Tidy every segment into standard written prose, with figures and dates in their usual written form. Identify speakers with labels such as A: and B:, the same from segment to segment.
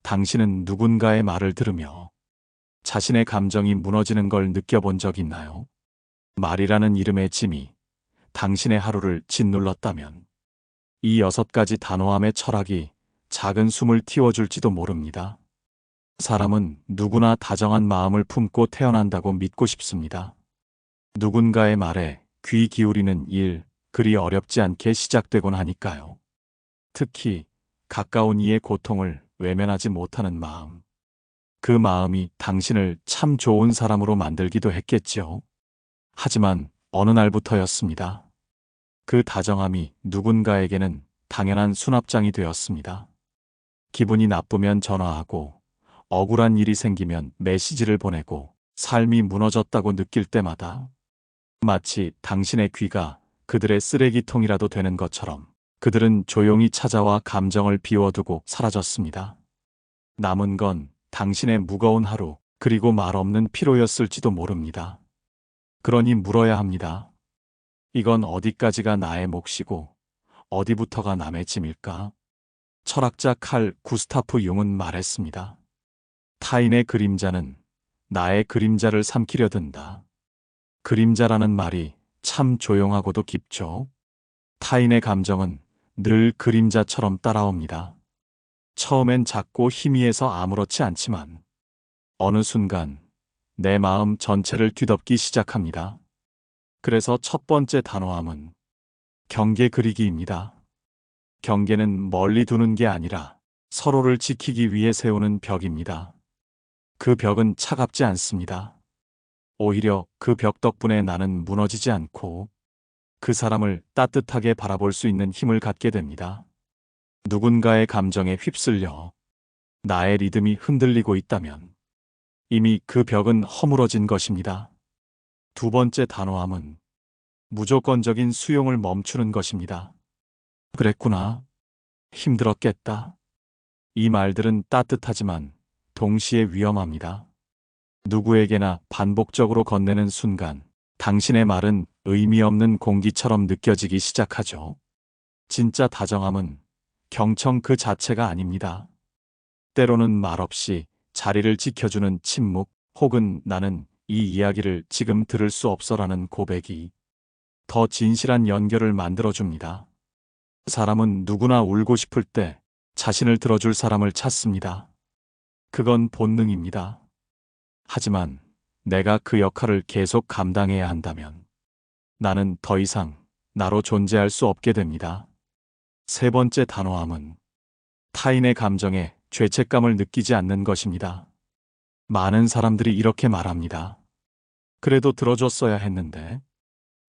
A: 당신은 누군가의 말을 들으며 자신의 감정이 무너지는 걸 느껴본 적 있나요? 말이라는 이름의 짐이 당신의 하루를 짓눌렀다면 이 6가지 단호함의 철학이 작은 숨을 틔워줄지도 모릅니다. 사람은 누구나 다정한 마음을 품고 태어난다고 믿고 싶습니다. 누군가의 말에 귀 기울이는 일, 그리 어렵지 않게 시작되곤 하니까요. 특히 가까운 이의 고통을 외면하지 못하는 마음. 그 마음이 당신을 참 좋은 사람으로 만들기도 했겠지요. 하지만 어느 날부터였습니다. 그 다정함이 누군가에게는 당연한 수납장이 되었습니다. 기분이 나쁘면 전화하고, 억울한 일이 생기면 메시지를 보내고, 삶이 무너졌다고 느낄 때마다 마치 당신의 귀가 그들의 쓰레기통이라도 되는 것처럼 그들은 조용히 찾아와 감정을 비워두고 사라졌습니다. 남은 건 당신의 무거운 하루, 그리고 말없는 피로였을지도 모릅니다. 그러니 물어야 합니다. 이건 어디까지가 나의 몫이고 어디부터가 남의 짐일까? 철학자 칼 구스타프 융은 말했습니다. 타인의 그림자는 나의 그림자를 삼키려 든다. 그림자라는 말이 참 조용하고도 깊죠. 타인의 감정은 늘 그림자처럼 따라옵니다. 처음엔 작고 희미해서 아무렇지 않지만 어느 순간 내 마음 전체를 뒤덮기 시작합니다. 그래서 첫 번째 단호함은 경계 그리기입니다. 경계는 멀리 두는 게 아니라 서로를 지키기 위해 세우는 벽입니다. 그 벽은 차갑지 않습니다. 오히려 그 벽 덕분에 나는 무너지지 않고 그 사람을 따뜻하게 바라볼 수 있는 힘을 갖게 됩니다. 누군가의 감정에 휩쓸려 나의 리듬이 흔들리고 있다면 이미 그 벽은 허물어진 것입니다. 두 번째 단호함은 무조건적인 수용을 멈추는 것입니다. 그랬구나. 힘들었겠다. 이 말들은 따뜻하지만 동시에 위험합니다. 누구에게나 반복적으로 건네는 순간 당신의 말은 의미 없는 공기처럼 느껴지기 시작하죠. 진짜 다정함은 경청 그 자체가 아닙니다. 때로는 말없이 자리를 지켜주는 침묵, 혹은 나는 이 이야기를 지금 들을 수 없어라는 고백이 더 진실한 연결을 만들어줍니다. 사람은 누구나 울고 싶을 때 자신을 들어줄 사람을 찾습니다. 그건 본능입니다. 하지만 내가 그 역할을 계속 감당해야 한다면 나는 더 이상 나로 존재할 수 없게 됩니다. 세 번째 단호함은 타인의 감정에 죄책감을 느끼지 않는 것입니다. 많은 사람들이 이렇게 말합니다. 그래도 들어줬어야 했는데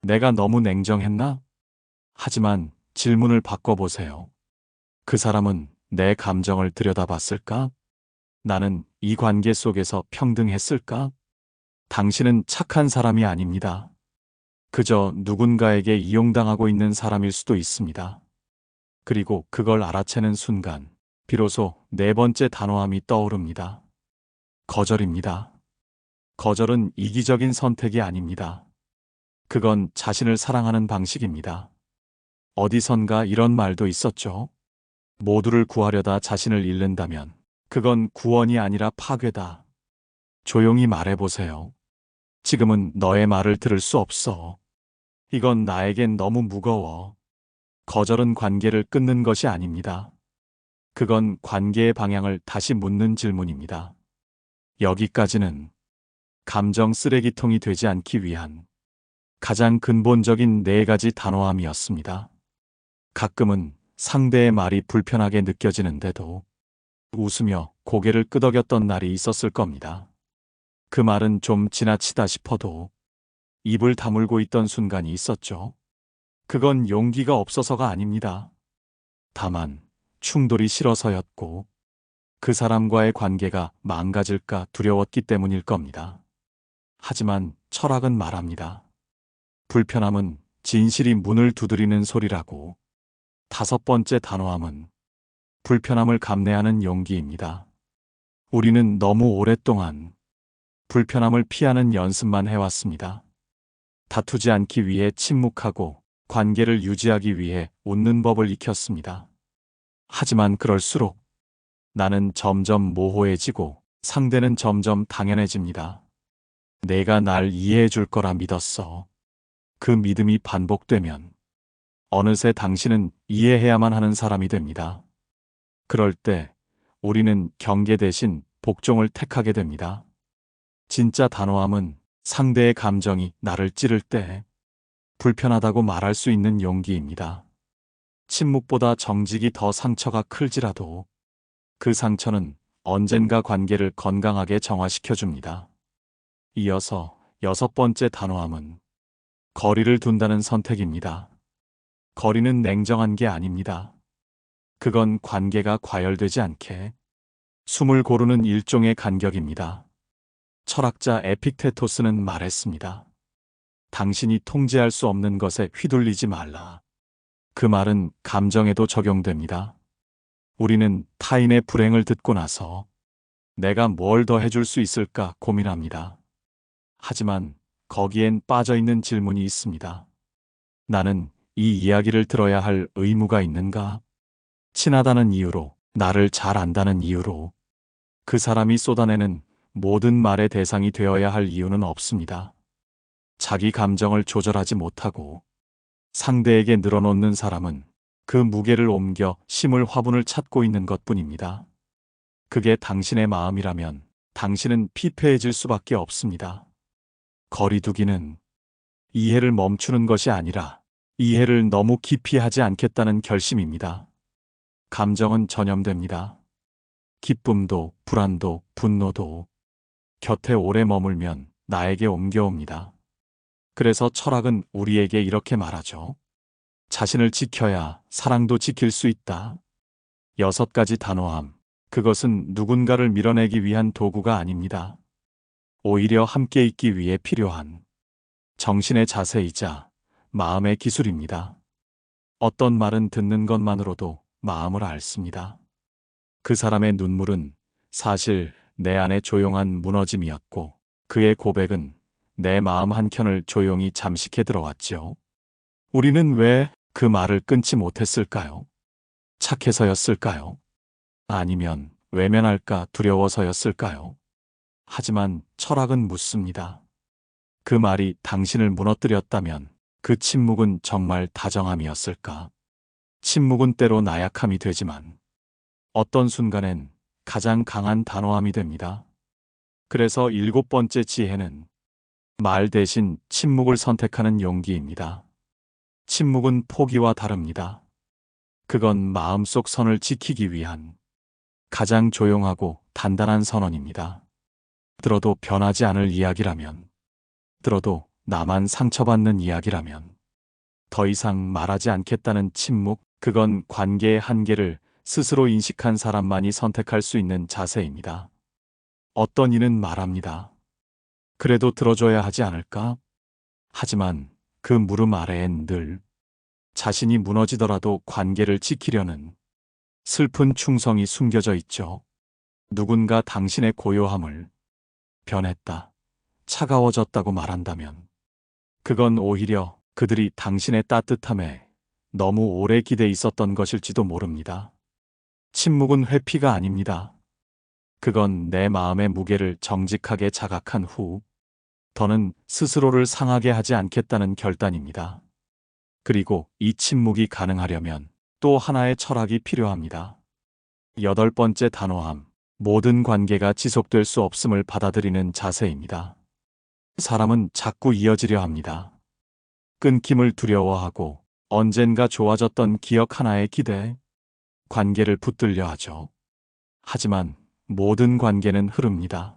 A: 내가 너무 냉정했나? 하지만 질문을 바꿔보세요. 그 사람은 내 감정을 들여다봤을까? 나는 이 관계 속에서 평등했을까? 당신은 착한 사람이 아닙니다. 그저 누군가에게 이용당하고 있는 사람일 수도 있습니다. 그리고 그걸 알아채는 순간 비로소 네 번째 단호함이 떠오릅니다. 거절입니다. 거절은 이기적인 선택이 아닙니다. 그건 자신을 사랑하는 방식입니다. 어디선가 이런 말도 있었죠. 모두를 구하려다 자신을 잃는다면 그건 구원이 아니라 파괴다. 조용히 말해보세요. 지금은 너의 말을 들을 수 없어. 이건 나에겐 너무 무거워. 거절은 관계를 끊는 것이 아닙니다. 그건 관계의 방향을 다시 묻는 질문입니다. 여기까지는 감정 쓰레기통이 되지 않기 위한 가장 근본적인 4가지 단호함이었습니다. 가끔은 상대의 말이 불편하게 느껴지는데도 웃으며 고개를 끄덕였던 날이 있었을 겁니다. 그 말은 좀 지나치다 싶어도 입을 다물고 있던 순간이 있었죠. 그건 용기가 없어서가 아닙니다. 다만 충돌이 싫어서였고 그 사람과의 관계가 망가질까 두려웠기 때문일 겁니다. 하지만 철학은 말합니다. 불편함은 진실이 문을 두드리는 소리라고. 5번째 단호함은 불편함을 감내하는 용기입니다. 우리는 너무 오랫동안 불편함을 피하는 연습만 해왔습니다. 다투지 않기 위해 침묵하고 관계를 유지하기 위해 웃는 법을 익혔습니다. 하지만 그럴수록 나는 점점 모호해지고 상대는 점점 당연해집니다. 내가 날 이해해 줄 거라 믿었어. 그 믿음이 반복되면 어느새 당신은 이해해야만 하는 사람이 됩니다. 그럴 때 우리는 경계 대신 복종을 택하게 됩니다. 진짜 단호함은 상대의 감정이 나를 찌를 때 불편하다고 말할 수 있는 용기입니다. 침묵보다 정직이 더 상처가 클지라도 그 상처는 언젠가 관계를 건강하게 정화시켜 줍니다. 이어서 6번째 단호함은 거리를 둔다는 선택입니다. 거리는 냉정한 게 아닙니다. 그건 관계가 과열되지 않게 숨을 고르는 일종의 간격입니다. 철학자 에픽테토스는 말했습니다. 당신이 통제할 수 없는 것에 휘둘리지 말라. 그 말은 감정에도 적용됩니다. 우리는 타인의 불행을 듣고 나서 내가 뭘 더 해줄 수 있을까 고민합니다. 하지만 거기엔 빠져있는 질문이 있습니다. 나는 이 이야기를 들어야 할 의무가 있는가? 친하다는 이유로, 나를 잘 안다는 이유로 그 사람이 쏟아내는 모든 말의 대상이 되어야 할 이유는 없습니다. 자기 감정을 조절하지 못하고 상대에게 늘어놓는 사람은 그 무게를 옮겨 심을 화분을 찾고 있는 것뿐입니다. 그게 당신의 마음이라면 당신은 피폐해질 수밖에 없습니다. 거리두기는 이해를 멈추는 것이 아니라 이해를 너무 깊이 하지 않겠다는 결심입니다. 감정은 전염됩니다. 기쁨도, 불안도, 분노도 곁에 오래 머물면 나에게 옮겨옵니다. 그래서 철학은 우리에게 이렇게 말하죠. 자신을 지켜야 사랑도 지킬 수 있다. 6가지 단호함. 그것은 누군가를 밀어내기 위한 도구가 아닙니다. 오히려 함께 있기 위해 필요한 정신의 자세이자 마음의 기술입니다. 어떤 말은 듣는 것만으로도 마음을 앓습니다. 그 사람의 눈물은 사실 내 안의 조용한 무너짐이었고 그의 고백은 내 마음 한켠을 조용히 잠식해 들어왔죠. 우리는 왜 그 말을 끊지 못했을까요? 착해서였을까요? 아니면 외면할까 두려워서였을까요? 하지만 철학은 묻습니다. 그 말이 당신을 무너뜨렸다면 그 침묵은 정말 다정함이었을까? 침묵은 때로 나약함이 되지만 어떤 순간엔 가장 강한 단호함이 됩니다. 그래서 7번째 지혜는 말 대신 침묵을 선택하는 용기입니다. 침묵은 포기와 다릅니다. 그건 마음속 선을 지키기 위한 가장 조용하고 단단한 선언입니다. 들어도 변하지 않을 이야기라면, 들어도 나만 상처받는 이야기라면, 더 이상 말하지 않겠다는 침묵, 그건 관계의 한계를 스스로 인식한 사람만이 선택할 수 있는 자세입니다. 어떤 이는 말합니다. 그래도 들어줘야 하지 않을까? 하지만 그 물음 아래엔 늘 자신이 무너지더라도 관계를 지키려는 슬픈 충성이 숨겨져 있죠. 누군가 당신의 고요함을 변했다, 차가워졌다고 말한다면 그건 오히려 그들이 당신의 따뜻함에 너무 오래 기대 있었던 것일지도 모릅니다. 침묵은 회피가 아닙니다. 그건 내 마음의 무게를 정직하게 자각한 후 더는 스스로를 상하게 하지 않겠다는 결단입니다. 그리고 이 침묵이 가능하려면 또 하나의 철학이 필요합니다. 8번째 단호함. 모든 관계가 지속될 수 없음을 받아들이는 자세입니다. 사람은 자꾸 이어지려 합니다. 끊김을 두려워하고 언젠가 좋아졌던 기억 하나에 기대 관계를 붙들려 하죠. 하지만 모든 관계는 흐릅니다.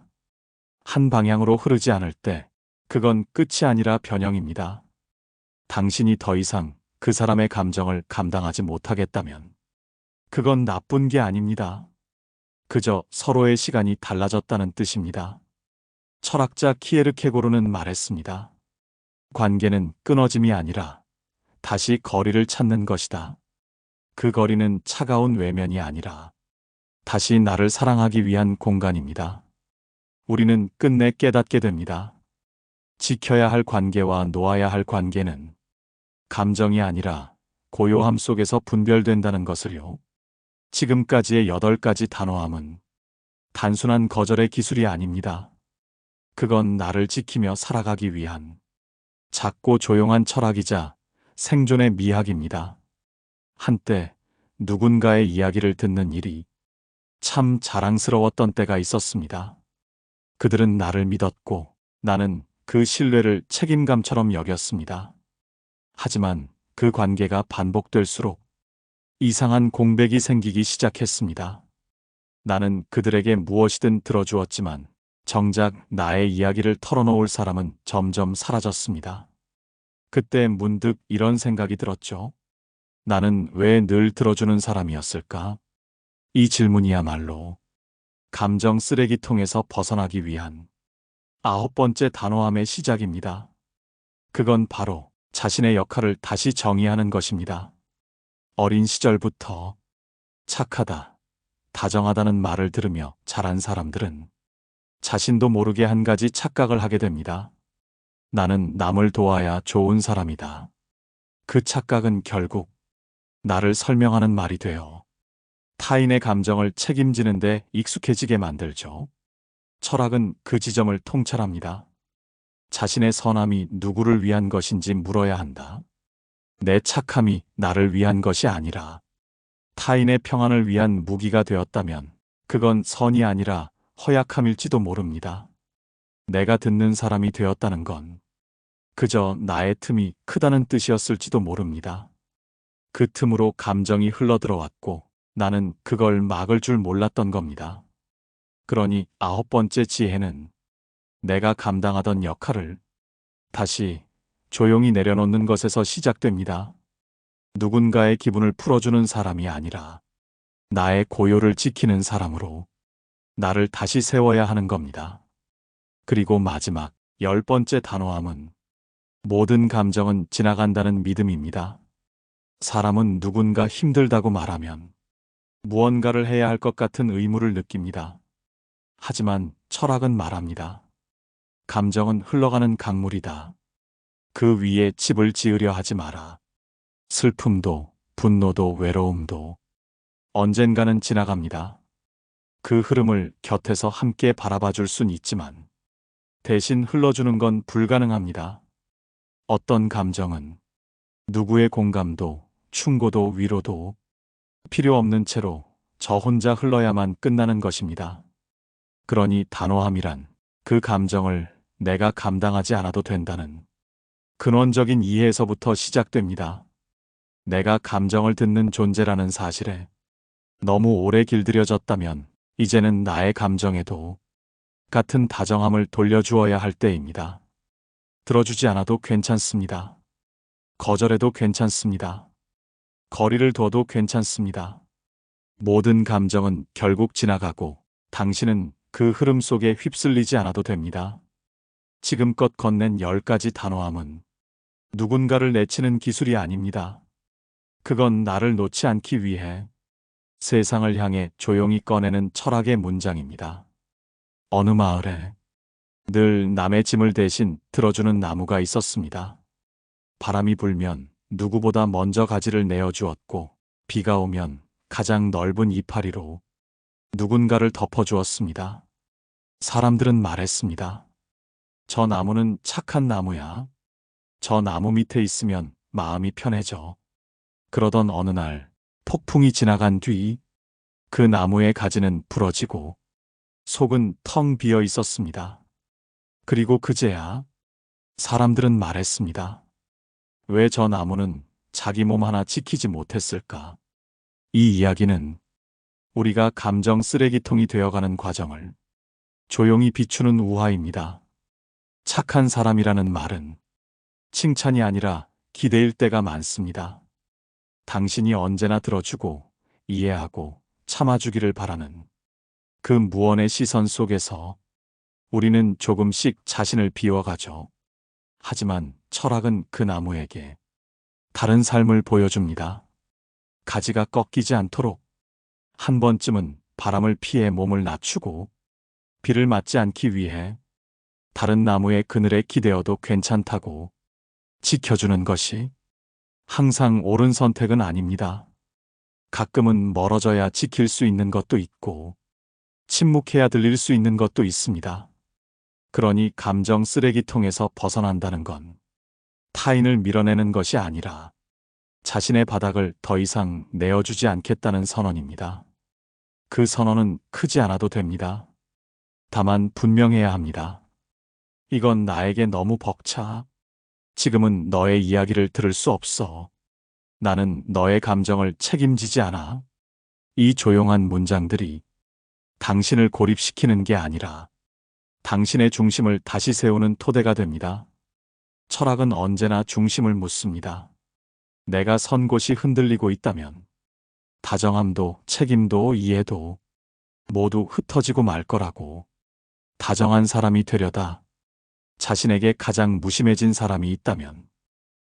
A: 한 방향으로 흐르지 않을 때 그건 끝이 아니라 변형입니다. 당신이 더 이상 그 사람의 감정을 감당하지 못하겠다면 그건 나쁜 게 아닙니다. 그저 서로의 시간이 달라졌다는 뜻입니다. 철학자 키에르케고르는 말했습니다. 관계는 끊어짐이 아니라 다시 거리를 찾는 것이다. 그 거리는 차가운 외면이 아니라 다시 나를 사랑하기 위한 공간입니다. 우리는 끝내 깨닫게 됩니다. 지켜야 할 관계와 놓아야 할 관계는 감정이 아니라 고요함 속에서 분별된다는 것을요. 지금까지의 8가지 단호함은 단순한 거절의 기술이 아닙니다. 그건 나를 지키며 살아가기 위한 작고 조용한 철학이자 생존의 미학입니다. 한때 누군가의 이야기를 듣는 일이 참 자랑스러웠던 때가 있었습니다. 그들은 나를 믿었고 나는 그 신뢰를 책임감처럼 여겼습니다. 하지만 그 관계가 반복될수록 이상한 공백이 생기기 시작했습니다. 나는 그들에게 무엇이든 들어주었지만 정작 나의 이야기를 털어놓을 사람은 점점 사라졌습니다. 그때 문득 이런 생각이 들었죠. 나는 왜 늘 들어주는 사람이었을까? 이 질문이야말로 감정 쓰레기통에서 벗어나기 위한 9번째 단호함의 시작입니다. 그건 바로 자신의 역할을 다시 정의하는 것입니다. 어린 시절부터 착하다, 다정하다는 말을 들으며 자란 사람들은 자신도 모르게 한 가지 착각을 하게 됩니다. 나는 남을 도와야 좋은 사람이다. 그 착각은 결국 나를 설명하는 말이 되어 타인의 감정을 책임지는데 익숙해지게 만들죠. 철학은 그 지점을 통찰합니다. 자신의 선함이 누구를 위한 것인지 물어야 한다. 내 착함이 나를 위한 것이 아니라 타인의 평안을 위한 무기가 되었다면 그건 선이 아니라 허약함일지도 모릅니다. 내가 듣는 사람이 되었다는 건 그저 나의 틈이 크다는 뜻이었을지도 모릅니다. 그 틈으로 감정이 흘러들어왔고 나는 그걸 막을 줄 몰랐던 겁니다. 그러니 9번째 지혜는 내가 감당하던 역할을 다시 조용히 내려놓는 것에서 시작됩니다. 누군가의 기분을 풀어주는 사람이 아니라 나의 고요를 지키는 사람으로 나를 다시 세워야 하는 겁니다. 그리고 마지막 10번째 단호함은 모든 감정은 지나간다는 믿음입니다. 사람은 누군가 힘들다고 말하면 무언가를 해야 할 것 같은 의무를 느낍니다. 하지만 철학은 말합니다. 감정은 흘러가는 강물이다. 그 위에 집을 지으려 하지 마라. 슬픔도, 분노도, 외로움도 언젠가는 지나갑니다. 그 흐름을 곁에서 함께 바라봐 줄 순 있지만 대신 흘러주는 건 불가능합니다. 어떤 감정은 누구의 공감도, 충고도, 위로도 필요 없는 채로 저 혼자 흘러야만 끝나는 것입니다. 그러니 단호함이란 그 감정을 내가 감당하지 않아도 된다는 근원적인 이해에서부터 시작됩니다. 내가 감정을 듣는 존재라는 사실에 너무 오래 길들여졌다면 이제는 나의 감정에도 같은 다정함을 돌려주어야 할 때입니다. 들어주지 않아도 괜찮습니다. 거절해도 괜찮습니다. 거리를 둬도 괜찮습니다. 모든 감정은 결국 지나가고 당신은 그 흐름 속에 휩쓸리지 않아도 됩니다. 지금껏 건넨 10가지 단호함은 누군가를 내치는 기술이 아닙니다. 그건 나를 놓지 않기 위해 세상을 향해 조용히 꺼내는 철학의 문장입니다. 어느 마을에 늘 남의 짐을 대신 들어주는 나무가 있었습니다. 바람이 불면 누구보다 먼저 가지를 내어주었고 비가 오면 가장 넓은 이파리로 누군가를 덮어주었습니다. 사람들은 말했습니다. 저 나무는 착한 나무야. 저 나무 밑에 있으면 마음이 편해져. 그러던 어느 날 폭풍이 지나간 뒤 그 나무의 가지는 부러지고 속은 텅 비어 있었습니다. 그리고 그제야 사람들은 말했습니다. 왜 저 나무는 자기 몸 하나 지키지 못했을까? 이 이야기는 우리가 감정 쓰레기통이 되어가는 과정을 조용히 비추는 우화입니다. 착한 사람이라는 말은 칭찬이 아니라 기대일 때가 많습니다. 당신이 언제나 들어주고 이해하고 참아주기를 바라는 그 무언의 시선 속에서 우리는 조금씩 자신을 비워가죠. 하지만 철학은 그 나무에게 다른 삶을 보여줍니다. 가지가 꺾이지 않도록 한 번쯤은 바람을 피해 몸을 낮추고 비를 맞지 않기 위해 다른 나무의 그늘에 기대어도 괜찮다고 지켜주는 것이 항상 옳은 선택은 아닙니다. 가끔은 멀어져야 지킬 수 있는 것도 있고, 침묵해야 들릴 수 있는 것도 있습니다. 그러니 감정 쓰레기통에서 벗어난다는 건 타인을 밀어내는 것이 아니라 자신의 바닥을 더 이상 내어주지 않겠다는 선언입니다. 그 선언은 크지 않아도 됩니다. 다만 분명해야 합니다. 이건 나에게 너무 벅차. 지금은 너의 이야기를 들을 수 없어. 나는 너의 감정을 책임지지 않아. 이 조용한 문장들이 당신을 고립시키는 게 아니라 당신의 중심을 다시 세우는 토대가 됩니다. 철학은 언제나 중심을 묻습니다. 내가 선 곳이 흔들리고 있다면 다정함도 책임도 이해도 모두 흩어지고 말 거라고. 다정한 사람이 되려다 자신에게 가장 무심해진 사람이 있다면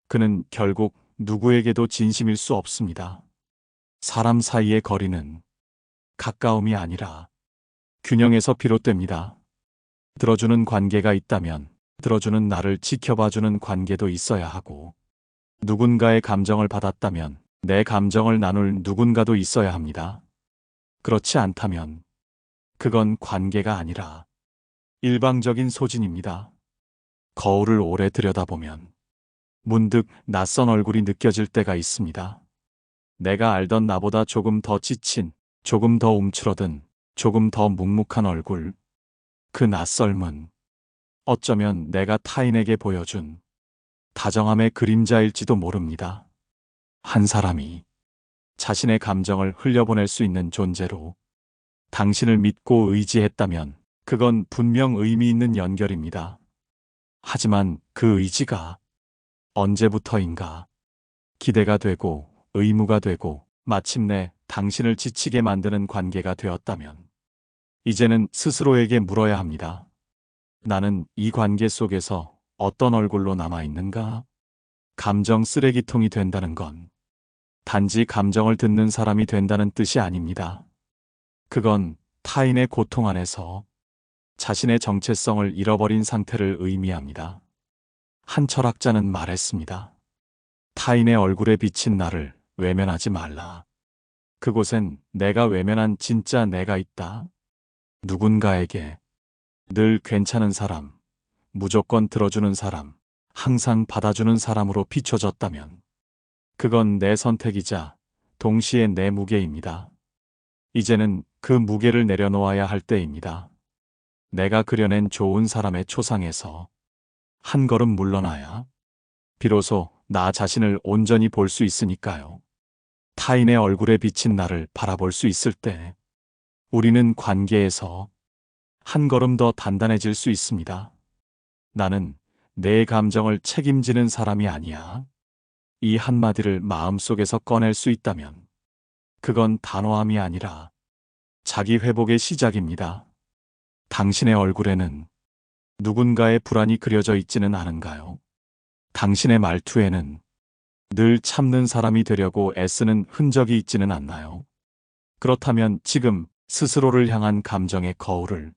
A: 그는 결국 누구에게도 진심일 수 없습니다. 사람 사이의 거리는 가까움이 아니라 균형에서 비롯됩니다. 들어주는 관계가 있다면 들어주는 나를 지켜봐주는 관계도 있어야 하고, 누군가의 감정을 받았다면 내 감정을 나눌 누군가도 있어야 합니다. 그렇지 않다면 그건 관계가 아니라 일방적인 소진입니다. 거울을 오래 들여다보면 문득 낯선 얼굴이 느껴질 때가 있습니다. 내가 알던 나보다 조금 더 지친, 조금 더 움츠러든, 조금 더 묵묵한 얼굴. 그 낯설음은 어쩌면 내가 타인에게 보여준 다정함의 그림자일지도 모릅니다. 한 사람이 자신의 감정을 흘려보낼 수 있는 존재로 당신을 믿고 의지했다면 그건 분명 의미 있는 연결입니다. 하지만 그 의지가 언제부터인가 기대가 되고 의무가 되고 마침내 당신을 지치게 만드는 관계가 되었다면 이제는 스스로에게 물어야 합니다. 나는 이 관계 속에서 어떤 얼굴로 남아있는가? 감정 쓰레기통이 된다는 건 단지 감정을 듣는 사람이 된다는 뜻이 아닙니다. 그건 타인의 고통 안에서 자신의 정체성을 잃어버린 상태를 의미합니다. 한 철학자는 말했습니다. 타인의 얼굴에 비친 나를 외면하지 말라. 그곳엔 내가 외면한 진짜 내가 있다. 누군가에게 늘 괜찮은 사람, 무조건 들어주는 사람, 항상 받아주는 사람으로 비춰졌다면 그건 내 선택이자 동시에 내 무게입니다. 이제는 그 무게를 내려놓아야 할 때입니다. 내가 그려낸 좋은 사람의 초상에서 한 걸음 물러나야 비로소 나 자신을 온전히 볼 수 있으니까요. 타인의 얼굴에 비친 나를 바라볼 수 있을 때 우리는 관계에서 한 걸음 더 단단해질 수 있습니다. 나는 내 감정을 책임지는 사람이 아니야. 이 한마디를 마음속에서 꺼낼 수 있다면 그건 단호함이 아니라 자기 회복의 시작입니다. 당신의 얼굴에는 누군가의 불안이 그려져 있지는 않은가요? 당신의 말투에는 늘 참는 사람이 되려고 애쓰는 흔적이 있지는 않나요? 그렇다면 지금 스스로를 향한 감정의 거울을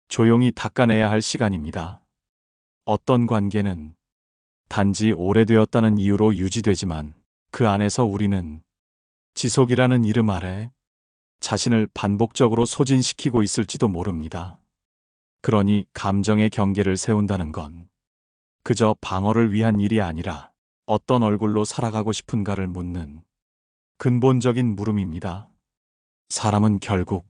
A: 조용히 닦아내야 할 시간입니다. 어떤 관계는 단지 오래되었다는 이유로 유지되지만 그 안에서 우리는 지속이라는 이름 아래 자신을 반복적으로 소진시키고 있을지도 모릅니다. 그러니 감정의 경계를 세운다는 건 그저 방어를 위한 일이 아니라 어떤 얼굴로 살아가고 싶은가를 묻는 근본적인 물음입니다. 사람은 결국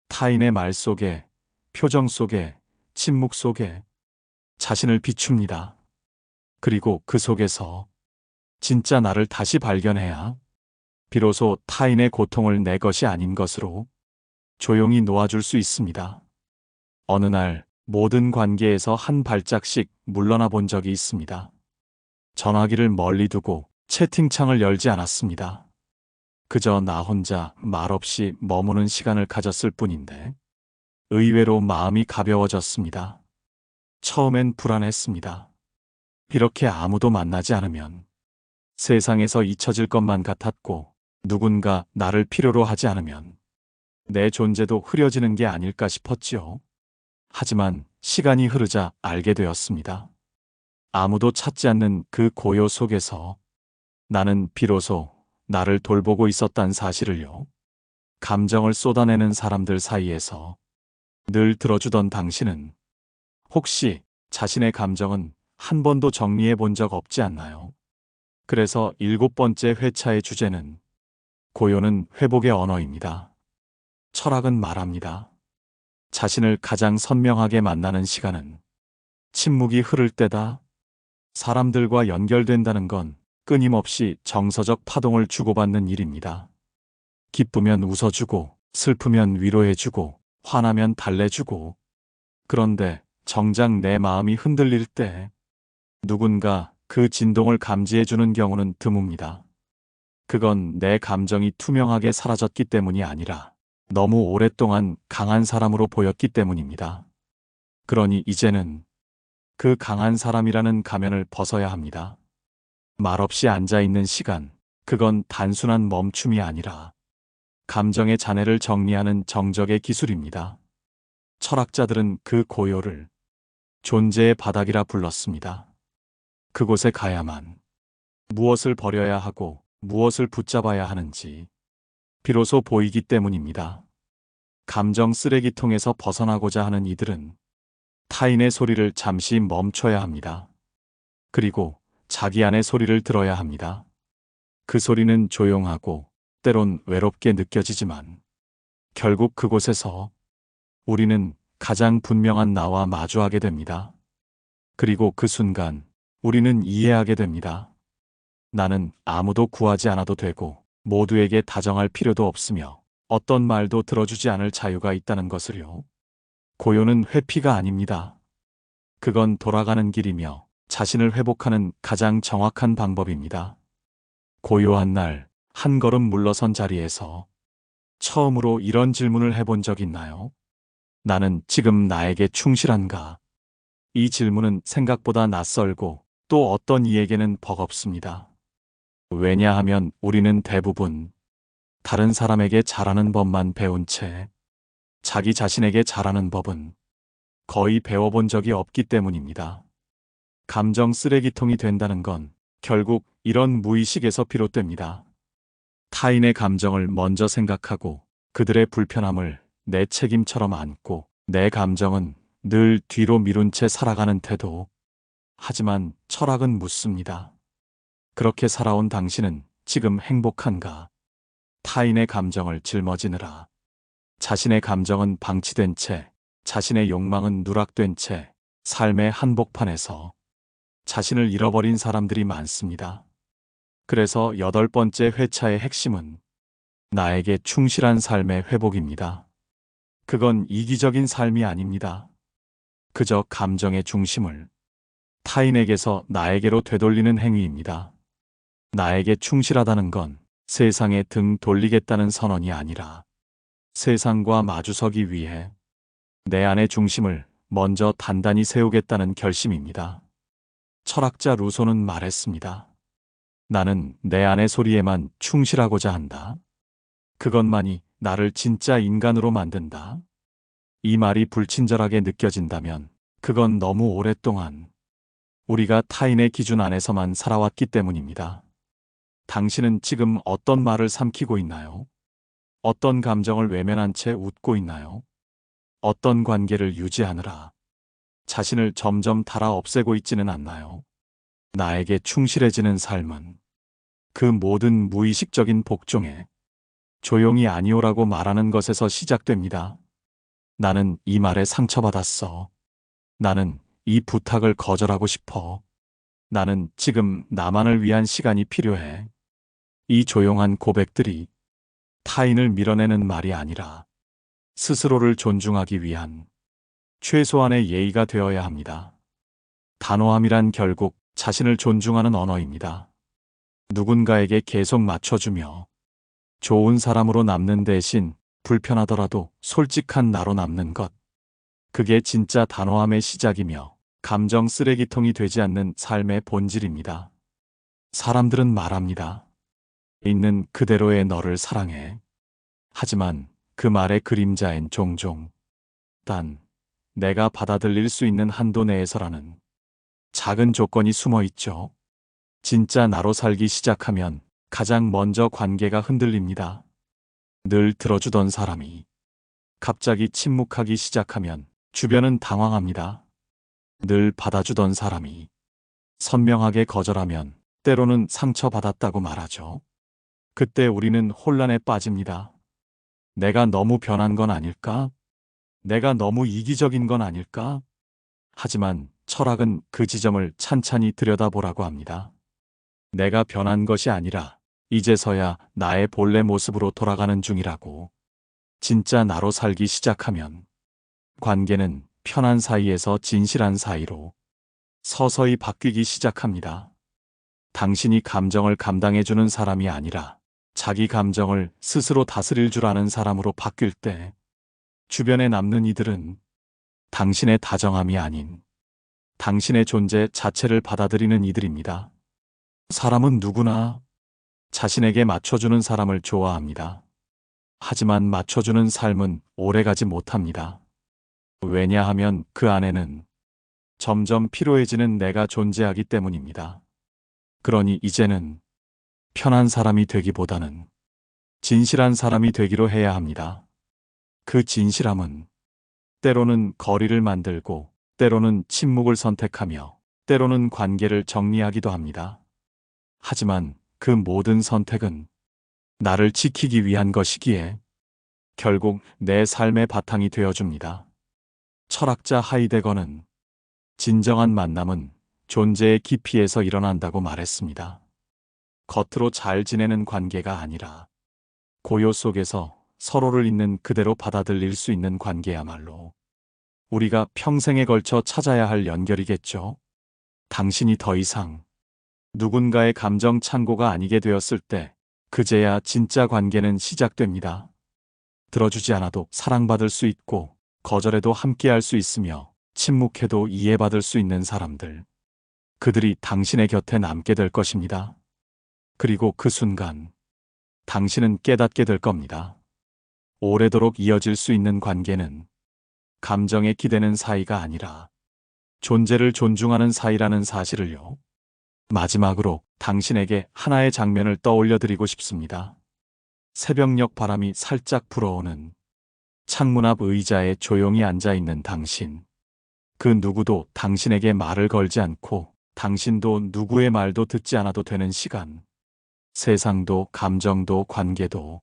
A: 타인의 말 속에, 표정 속에, 침묵 속에 자신을 비춥니다. 그리고 그 속에서 진짜 나를 다시 발견해야 비로소 타인의 고통을 내 것이 아닌 것으로 조용히 놓아줄 수 있습니다. 어느 날 모든 관계에서 한 발짝씩 물러나 본 적이 있습니다. 전화기를 멀리 두고 채팅창을 열지 않았습니다. 그저 나 혼자 말없이 머무는 시간을 가졌을 뿐인데 의외로 마음이 가벼워졌습니다. 처음엔 불안했습니다. 이렇게 아무도 만나지 않으면 세상에서 잊혀질 것만 같았고 누군가 나를 필요로 하지 않으면 내 존재도 흐려지는 게 아닐까 싶었지요. 하지만 시간이 흐르자 알게 되었습니다. 아무도 찾지 않는 그 고요 속에서 나는 비로소 나를 돌보고 있었단 사실을요. 감정을 쏟아내는 사람들 사이에서 늘 들어주던 당신은 혹시 자신의 감정은 한 번도 정리해 본 적 없지 않나요? 그래서 7번째 회차의 주제는 고요는 회복의 언어입니다. 철학은 말합니다. 자신을 가장 선명하게 만나는 시간은 침묵이 흐를 때다. 사람들과 연결된다는 건 끊임없이 정서적 파동을 주고받는 일입니다. 기쁘면 웃어주고, 슬프면 위로해주고, 화나면 달래주고. 그런데 정작 내 마음이 흔들릴 때 누군가 그 진동을 감지해주는 경우는 드뭅니다. 그건 내 감정이 투명하게 사라졌기 때문이 아니라 너무 오랫동안 강한 사람으로 보였기 때문입니다. 그러니 이제는 그 강한 사람이라는 가면을 벗어야 합니다. 말없이 앉아있는 시간, 그건 단순한 멈춤이 아니라 감정의 잔해를 정리하는 정적의 기술입니다. 철학자들은 그 고요를 존재의 바닥이라 불렀습니다. 그곳에 가야만 무엇을 버려야 하고 무엇을 붙잡아야 하는지 비로소 보이기 때문입니다. 감정 쓰레기통에서 벗어나고자 하는 이들은 타인의 소리를 잠시 멈춰야 합니다. 그리고 자기 안의 소리를 들어야 합니다. 그 소리는 조용하고 때론 외롭게 느껴지지만 결국 그곳에서 우리는 가장 분명한 나와 마주하게 됩니다. 그리고 그 순간 우리는 이해하게 됩니다. 나는 아무도 구하지 않아도 되고 모두에게 다정할 필요도 없으며 어떤 말도 들어주지 않을 자유가 있다는 것을요. 고요는 회피가 아닙니다. 그건 돌아가는 길이며 자신을 회복하는 가장 정확한 방법입니다. 고요한 날, 한 걸음 물러선 자리에서 처음으로 이런 질문을 해본 적 있나요? 나는 지금 나에게 충실한가? 이 질문은 생각보다 낯설고 또 어떤 이에게는 버겁습니다. 왜냐하면 우리는 대부분 다른 사람에게 잘하는 법만 배운 채 자기 자신에게 잘하는 법은 거의 배워본 적이 없기 때문입니다. 감정 쓰레기통이 된다는 건 결국 이런 무의식에서 비롯됩니다. 타인의 감정을 먼저 생각하고 그들의 불편함을 내 책임처럼 안고 내 감정은 늘 뒤로 미룬 채 살아가는 태도. 하지만 철학은 묻습니다. 그렇게 살아온 당신은 지금 행복한가? 타인의 감정을 짊어지느라 자신의 감정은 방치된 채, 자신의 욕망은 누락된 채 삶의 한복판에서 자신을 잃어버린 사람들이 많습니다. 그래서 8번째 회차의 핵심은 나에게 충실한 삶의 회복입니다. 그건 이기적인 삶이 아닙니다. 그저 감정의 중심을 타인에게서 나에게로 되돌리는 행위입니다. 나에게 충실하다는 건 세상에 등 돌리겠다는 선언이 아니라 세상과 마주서기 위해 내 안의 중심을 먼저 단단히 세우겠다는 결심입니다. 철학자 루소는 말했습니다. 나는 내 안의 소리에만 충실하고자 한다. 그것만이 나를 진짜 인간으로 만든다. 이 말이 불친절하게 느껴진다면 그건 너무 오랫동안 우리가 타인의 기준 안에서만 살아왔기 때문입니다. 당신은 지금 어떤 말을 삼키고 있나요? 어떤 감정을 외면한 채 웃고 있나요? 어떤 관계를 유지하느라 자신을 점점 달아 없애고 있지는 않나요? 나에게 충실해지는 삶은 그 모든 무의식적인 복종에 조용히 아니오라고 말하는 것에서 시작됩니다. 나는 이 말에 상처받았어. 나는 이 부탁을 거절하고 싶어. 나는 지금 나만을 위한 시간이 필요해. 이 조용한 고백들이 타인을 밀어내는 말이 아니라 스스로를 존중하기 위한 최소한의 예의가 되어야 합니다. 단호함이란 결국 자신을 존중하는 언어입니다. 누군가에게 계속 맞춰주며 좋은 사람으로 남는 대신 불편하더라도 솔직한 나로 남는 것. 그게 진짜 단호함의 시작이며 감정 쓰레기통이 되지 않는 삶의 본질입니다. 사람들은 말합니다. 있는 그대로의 너를 사랑해. 하지만 그 말의 그림자엔 종종 단 내가 받아들일 수 있는 한도 내에서라는 작은 조건이 숨어 있죠. 진짜 나로 살기 시작하면 가장 먼저 관계가 흔들립니다. 늘 들어주던 사람이 갑자기 침묵하기 시작하면 주변은 당황합니다. 늘 받아주던 사람이 선명하게 거절하면 때로는 상처받았다고 말하죠. 그때 우리는 혼란에 빠집니다. 내가 너무 변한 건 아닐까? 내가 너무 이기적인 건 아닐까? 하지만 철학은 그 지점을 찬찬히 들여다보라고 합니다. 내가 변한 것이 아니라 이제서야 나의 본래 모습으로 돌아가는 중이라고. 진짜 나로 살기 시작하면 관계는 편한 사이에서 진실한 사이로 서서히 바뀌기 시작합니다. 당신이 감정을 감당해주는 사람이 아니라 자기 감정을 스스로 다스릴 줄 아는 사람으로 바뀔 때 주변에 남는 이들은 당신의 다정함이 아닌 당신의 존재 자체를 받아들이는 이들입니다. 사람은 누구나 자신에게 맞춰주는 사람을 좋아합니다. 하지만 맞춰주는 삶은 오래가지 못합니다. 왜냐하면 그 안에는 점점 피로해지는 내가 존재하기 때문입니다. 그러니 이제는 편한 사람이 되기보다는 진실한 사람이 되기로 해야 합니다. 그 진실함은 때로는 거리를 만들고 때로는 침묵을 선택하며 때로는 관계를 정리하기도 합니다. 하지만 그 모든 선택은 나를 지키기 위한 것이기에 결국 내 삶의 바탕이 되어줍니다. 철학자 하이데거는 진정한 만남은 존재의 깊이에서 일어난다고 말했습니다. 겉으로 잘 지내는 관계가 아니라 고요 속에서 서로를 있는 그대로 받아들일 수 있는 관계야말로 우리가 평생에 걸쳐 찾아야 할 연결이겠죠. 당신이 더 이상 누군가의 감정 창고가 아니게 되었을 때 그제야 진짜 관계는 시작됩니다. 들어주지 않아도 사랑받을 수 있고 거절해도 함께할 수 있으며 침묵해도 이해받을 수 있는 사람들. 그들이 당신의 곁에 남게 될 것입니다. 그리고 그 순간 당신은 깨닫게 될 겁니다. 오래도록 이어질 수 있는 관계는 감정에 기대는 사이가 아니라 존재를 존중하는 사이라는 사실을요. 마지막으로 당신에게 하나의 장면을 떠올려 드리고 싶습니다. 새벽녘 바람이 살짝 불어오는 창문 앞 의자에 조용히 앉아 있는 당신. 그 누구도 당신에게 말을 걸지 않고 당신도 누구의 말도 듣지 않아도 되는 시간. 세상도 감정도 관계도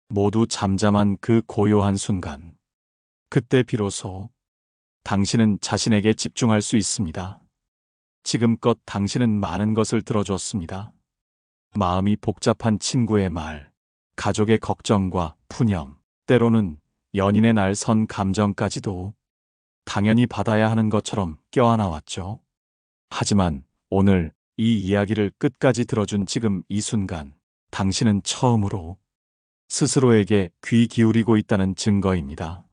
A: 모두 잠잠한 그 고요한 순간. 그때 비로소 당신은 자신에게 집중할 수 있습니다. 지금껏 당신은 많은 것을 들어줬습니다. 마음이 복잡한 친구의 말, 가족의 걱정과 푸념, 때로는 연인의 날 선 감정까지도 당연히 받아야 하는 것처럼 껴안아왔죠. 하지만 오늘 이 이야기를 끝까지 들어준 지금 이 순간, 당신은 처음으로 스스로에게 귀 기울이고 있다는 증거입니다.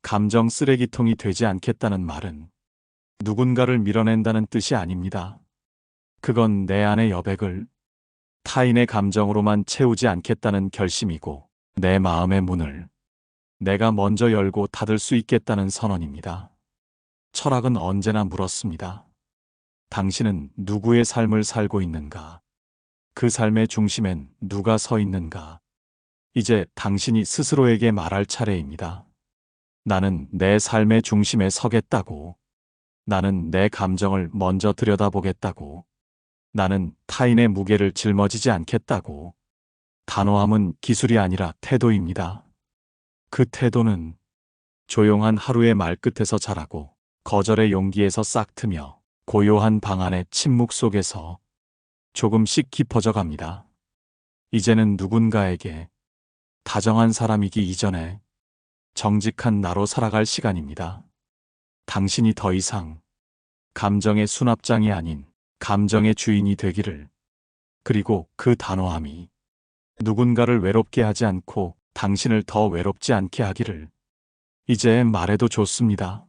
A: 감정 쓰레기통이 되지 않겠다는 말은 누군가를 밀어낸다는 뜻이 아닙니다. 그건 내 안의 여백을 타인의 감정으로만 채우지 않겠다는 결심이고 내 마음의 문을 내가 먼저 열고 닫을 수 있겠다는 선언입니다. 철학은 언제나 물었습니다. 당신은 누구의 삶을 살고 있는가? 그 삶의 중심엔 누가 서 있는가? 이제 당신이 스스로에게 말할 차례입니다. 나는 내 삶의 중심에 서겠다고. 나는 내 감정을 먼저 들여다보겠다고. 나는 타인의 무게를 짊어지지 않겠다고. 단호함은 기술이 아니라 태도입니다. 그 태도는 조용한 하루의 말끝에서 자라고 거절의 용기에서 싹트며 고요한 방 안의 침묵 속에서 조금씩 깊어져 갑니다. 이제는 누군가에게 다정한 사람이기 이전에 정직한 나로 살아갈 시간입니다. 당신이 더 이상 감정의 수납장이 아닌 감정의 주인이 되기를. 그리고 그 단호함이 누군가를 외롭게 하지 않고 당신을 더 외롭지 않게 하기를. 이제 말해도 좋습니다.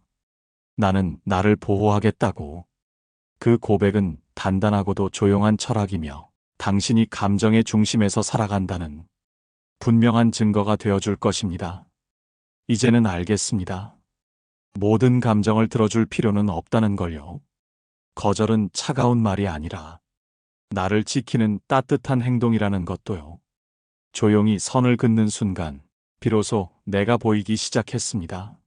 A: 나는 나를 보호하겠다고. 그 고백은 단단하고도 조용한 철학이며 당신이 감정의 중심에서 살아간다는 분명한 증거가 되어줄 것입니다. 이제는 알겠습니다. 모든 감정을 들어줄 필요는 없다는 걸요. 거절은 차가운 말이 아니라 나를 지키는 따뜻한 행동이라는 것도요. 조용히 선을 긋는 순간, 비로소 내가 보이기 시작했습니다.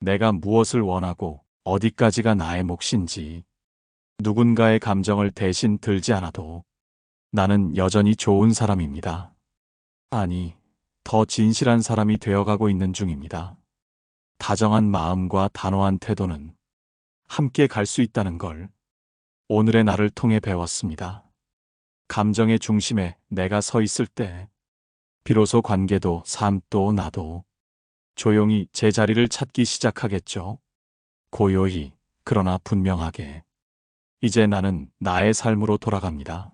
A: 내가 무엇을 원하고 어디까지가 나의 몫인지, 누군가의 감정을 대신 들지 않아도 나는 여전히 좋은 사람입니다. 아니, 더 진실한 사람이 되어가고 있는 중입니다. 다정한 마음과 단호한 태도는 함께 갈 수 있다는 걸 오늘의 나를 통해 배웠습니다. 감정의 중심에 내가 서 있을 때 비로소 관계도 삶도 나도 조용히 제 자리를 찾기 시작하겠죠. 고요히, 그러나 분명하게. 이제 나는 나의 삶으로 돌아갑니다.